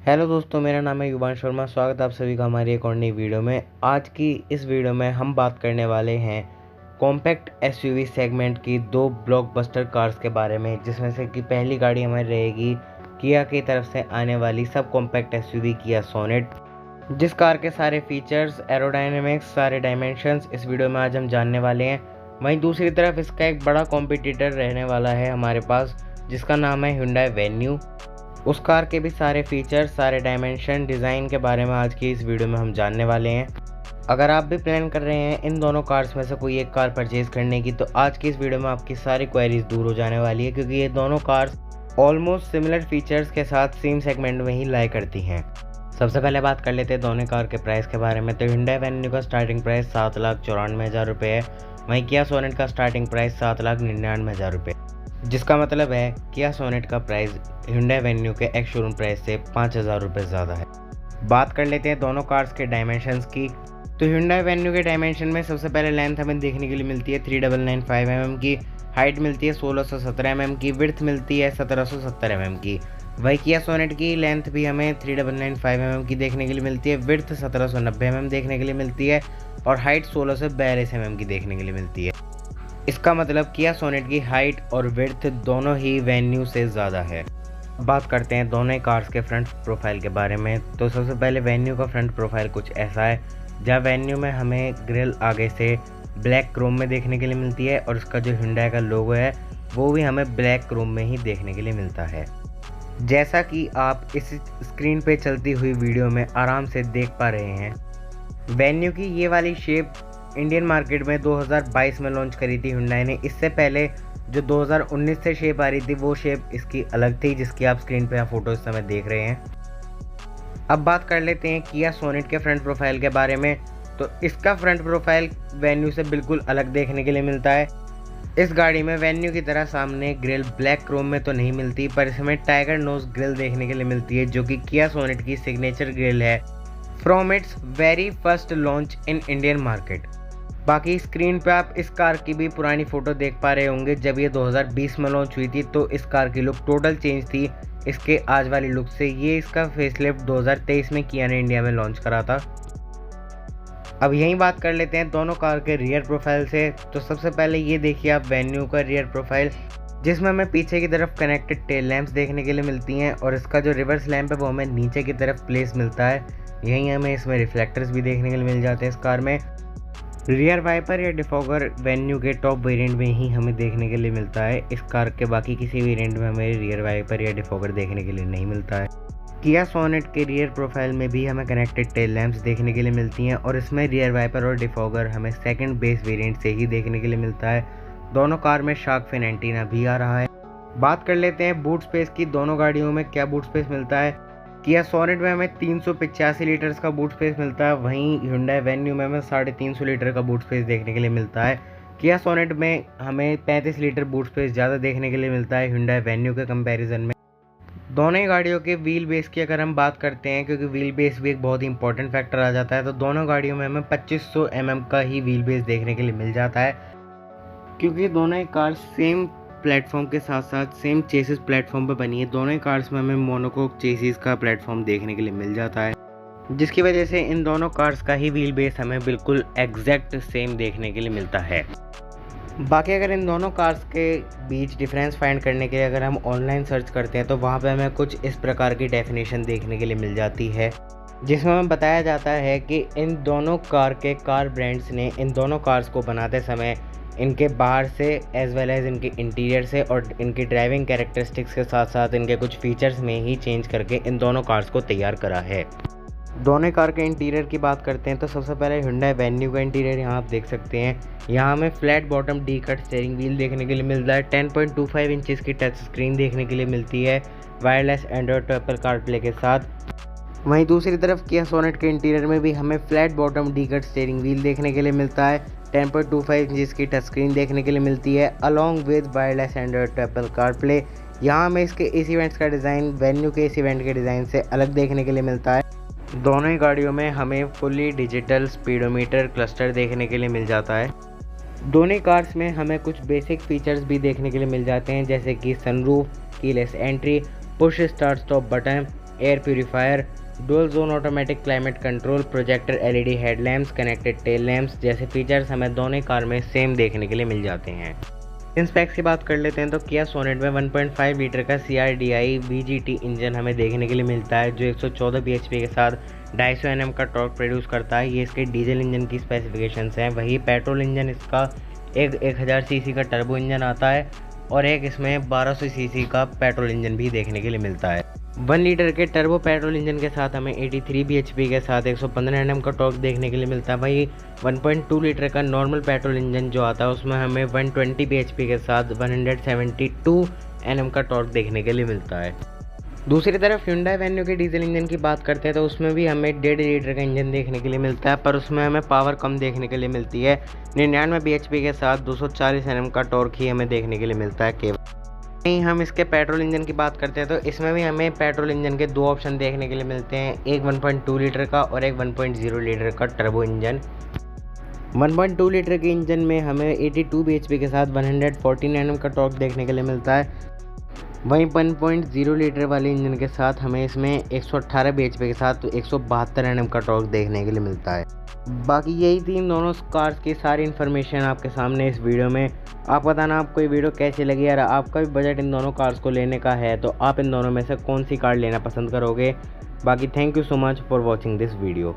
Hello दोस्तों, मेरा नाम है युवान शर्मा। स्वागत है आप सभी का हमारी एक और नई वीडियो में। आज की इस वीडियो में हम बात करने वाले हैं कॉम्पैक्ट एसयूवी सेगमेंट की दो ब्लॉकबस्टर कार्स के बारे में, जिसमें से कि पहली गाड़ी हमारी रहेगी किया की तरफ से आने वाली सब कॉम्पैक्ट एसयूवी किया सोनेट, जिस कार के सारे फीचर्स, एरोडायनेमिक्स, सारे डायमेंशंस इस वीडियो में आज हम जानने वाले हैं। वहीं दूसरी तरफ इसका एक बड़ा कॉम्पिटिटर रहने वाला है हमारे पास, जिसका नाम है Hyundai Venue। उस कार के भी सारे फीचर्स, सारे डायमेंशन, डिज़ाइन के बारे में आज की इस वीडियो में हम जानने वाले हैं। अगर आप भी प्लान कर रहे हैं इन दोनों कार्स में से कोई एक कार परचेज़ करने की, तो आज की इस वीडियो में आपकी सारी क्वेरीज दूर हो जाने वाली है, क्योंकि ये दोनों कार्स ऑलमोस्ट सिमिलर फीचर्स के साथ सेम सेगमेंट में ही लाई करती हैं। सबसे पहले बात कर लेते हैं दोनों कार के प्राइस के बारे में। तो Hyundai Venue का स्टार्टिंग प्राइस 7,94,000 रुपये है। वहीं किया सोनेट का स्टार्टिंग प्राइस 7,99,000 रुपये, जिसका मतलब है किया सोनेट का प्राइस Hyundai Venue के एक्स शोरूम प्राइस से 5,000 रुपये ज़्यादा है। बात कर लेते हैं दोनों कार्स के डायमेंशंस की। तो Hyundai Venue के डायमेंशन में सबसे पहले लेंथ हमें देखने के लिए मिलती है 3995 mm की, हाइट मिलती है 1617 mm की, विड्थ मिलती है 1770 mm की। वही किया सोनेट की लेंथ भी हमें 3995 mm की देखने के लिए मिलती है, विड्थ 1790 mm देखने के लिए मिलती है और हाइट 1642 mm की देखने के लिए मिलती है। इसका मतलब किया सोनेट की हाइट और विड्थ दोनों ही वेन्यू से ज़्यादा है। बात करते हैं दोनों ही कार्स के फ्रंट प्रोफाइल के बारे में। तो सबसे पहले वेन्यू का फ्रंट प्रोफाइल कुछ ऐसा है, जहाँ वेन्यू में हमें ग्रिल आगे से ब्लैक क्रोम में देखने के लिए मिलती है और उसका जो Hyundai का लोगो है वो भी हमें ब्लैक क्रोम में ही देखने के लिए मिलता है। जैसा कि आप इस स्क्रीन पे चलती हुई वीडियो में आराम से देख पा रहे हैं, वेन्यू की ये वाली शेप इंडियन मार्केट में 2022 में लॉन्च करी थी Hyundai ने। इससे पहले जो 2019 से शेप आ रही थी वो शेप इसकी अलग थी, जिसकी आप स्क्रीन पे फोटो इस समय देख रहे हैं। अब बात कर लेते हैं किया सोनेट के फ्रंट प्रोफाइल के बारे में। तो इसका फ्रंट प्रोफाइल वेन्यू से बिल्कुल अलग देखने के लिए मिलता है। इस गाड़ी में वेन्यू की तरह सामने ग्रिल ब्लैक क्रोम में तो नहीं मिलती, पर इसमें टाइगर नोज ग्रिल देखने के लिए मिलती है, जो कि किया सोनेट की सिग्नेचर ग्रिल है from its very first launch in Indian market. बाकी स्क्रीन पे आप इस कार की भी पुरानी फ़ोटो देख पा रहे होंगे। जब ये 2020 में लॉन्च हुई थी तो इस कार की लुक टोटल चेंज थी इसके आज वाली लुक से। ये इसका फेसलिफ्ट 2023 में किया ने इंडिया में लॉन्च करा था। अब यहीं बात कर लेते हैं दोनों कार के रियर प्रोफाइल से। तो सबसे पहले ये देखिए आप वेन्यू का रियर प्रोफाइल, जिसमें हमें पीछे की तरफ कनेक्टेड टेल लैंप्स देखने के लिए मिलती हैं और इसका जो रिवर्स लैंप है वो हमें नीचे की तरफ प्लेस मिलता है। यहीं हमें इसमें रिफ्लेक्टर्स भी देखने के लिए मिल जाते हैं इस कार में। रियर वाइपर या डिफॉगर वेन्यू के टॉप वेरिएंट में ही हमें देखने के लिए मिलता है। इस कार के बाकी किसी वेरिएंट में हमें रियर वाइपर या डिफॉगर देखने के लिए नहीं मिलता है। किया सोनेट के रियर प्रोफाइल में भी हमें कनेक्टेड टेल लैंप्स देखने के लिए मिलती हैं और इसमें रियर वाइपर और डिफॉगर हमें सेकंड बेस वेरिएंट से ही देखने के लिए मिलता है। दोनों कार में शार्क फिन एंटीना भी आ रहा है। बात कर लेते हैं बूट स्पेस की। दोनों गाड़ियों में क्या बूट स्पेस मिलता है। किया सोनेट में हमें 385 लीटर्स का बूट स्पेस मिलता है, वहीं Hyundai Venue में हमें 350 लीटर का बूट स्पेस देखने के लिए मिलता है। किया सोनेट में हमें 35 लीटर बूट स्पेस ज़्यादा देखने के लिए मिलता है Hyundai Venue के कंपैरिजन में। दोनों ही गाड़ियों के व्हील बेस की अगर हम बात करते हैं, क्योंकि व्हील बेस भी एक बहुत ही इंपॉर्टेंट फैक्टर आ जाता है, तो दोनों गाड़ियों में हमें 2500 mm का ही व्हील बेस देखने के लिए मिल जाता है, क्योंकि दोनों ही कार सेम प्लेटफॉर्म के साथ साथ सेम चेसिस प्लेटफॉर्म पर बनी है। दोनों ही कार्स में हमें मोनोकोक चेसिस का प्लेटफॉर्म देखने के लिए मिल जाता है, जिसकी वजह से इन दोनों कार्स का ही व्हील बेस हमें बिल्कुल एग्जैक्ट सेम देखने के लिए मिलता है। बाकी अगर इन दोनों कार्स के बीच डिफरेंस फाइंड करने के लिए अगर हम ऑनलाइन सर्च करते हैं, तो वहाँ पे हमें कुछ इस प्रकार की डेफिनेशन देखने के लिए मिल जाती है, जिसमें हमें बताया जाता है कि इन दोनों कार के कार ब्रांड्स ने इन दोनों कार्स को बनाते समय इनके बाहर से एज वेल एज इनके इंटीरियर से और इनकी ड्राइविंग कैरेक्टरिस्टिक्स के साथ साथ इनके कुछ फीचर्स में ही चेंज करके इन दोनों कार्स को तैयार करा है। दोनों कार के इंटीरियर की बात करते हैं तो सबसे पहले Hyundai Venue का इंटीरियर यहाँ आप देख सकते हैं। यहाँ हमें flat bottom D cut steering wheel देखने के लिए मिलता है, 10.25 इंचेस की टच स्क्रीन देखने के लिए मिलती है wireless Android to Apple CarPlay के साथ। वहीं दूसरी तरफ किया सोनेट के इंटीरियर में भी हमें flat bottom D cut steering wheel देखने के लिए मिलता है, 10.25 इंचेस की टच स्क्रीन देखने के लिए मिलती है along with wireless Android to Apple CarPlay. यहाँ हमें इसके एसी वेंट्स का डिज़ाइन वेन्यू के एसी वेंट के डिज़ाइन से अलग देखने के लिए मिलता है। दोनों ही गाड़ियों में हमें फुली डिजिटल स्पीडोमीटर क्लस्टर देखने के लिए मिल जाता है। दोनों ही कार्स में हमें कुछ बेसिक फीचर्स भी देखने के लिए मिल जाते हैं, जैसे कि sunroof, keyless entry, push start stop button, air purifier, dual zone automatic climate control, projector LED headlamps, connected tail lamps जैसे फीचर्स हमें दोनों कार में सेम देखने के लिए मिल जाते हैं। इन स्पेक्स की बात कर लेते हैं तो किया सोनेट में 1.5 लीटर का CRDI VGT इंजन हमें देखने के लिए मिलता है, जो 114 bhp के साथ 250 Nm का टॉर्क प्रोड्यूस करता है। ये इसके डीजल इंजन की स्पेसिफिकेशंस हैं। वही पेट्रोल इंजन इसका एक 1000 सीसी का टर्बो इंजन आता है और एक इसमें 1200 सीसी का पेट्रोल इंजन भी देखने के लिए मिलता है। 1 लीटर के टर्बो पेट्रोल इंजन के साथ हमें 83 bhp के साथ 115 Nm का टॉर्क देखने के लिए मिलता है। वही 1.2 लीटर का नॉर्मल पेट्रोल इंजन जो आता है उसमें हमें 120 bhp के साथ 172 Nm का टॉर्क देखने के लिए मिलता है। दूसरी तरफ Hyundai Venue के डीजल इंजन की बात करते हैं तो उसमें भी हमें 1.5 लीटर का इंजन देखने के लिए मिलता है, पर उसमें हमें पावर कम देखने के लिए मिलती है। 99 bhp के साथ 240 Nm का टॉर्क ही हमें देखने के लिए मिलता है केवल। नहीं, हम इसके पेट्रोल इंजन की बात करते हैं तो इसमें भी हमें पेट्रोल इंजन के दो ऑप्शन देखने के लिए मिलते हैं, एक 1.2 लीटर का और एक 1.0 लीटर का टर्बो इंजन। 1.2 लीटर के इंजन में हमें 82 bhp के साथ 114 Nm का टॉर्क देखने के लिए मिलता है। वहीं 1.0 लीटर वाले इंजन के साथ हमें इसमें 118 bhp के साथ 172 Nm का टॉर्क देखने के लिए मिलता है। बाकी यही थी इन दोनों कार्स की सारी इन्फॉर्मेशन आपके सामने इस वीडियो में। आप बताना आपको ये वीडियो कैसी लगी, यार आपका भी बजट इन दोनों कार्स को लेने का है तो आप इन दोनों में से कौन सी कार लेना पसंद करोगे। बाकी thank you so much for watching this video.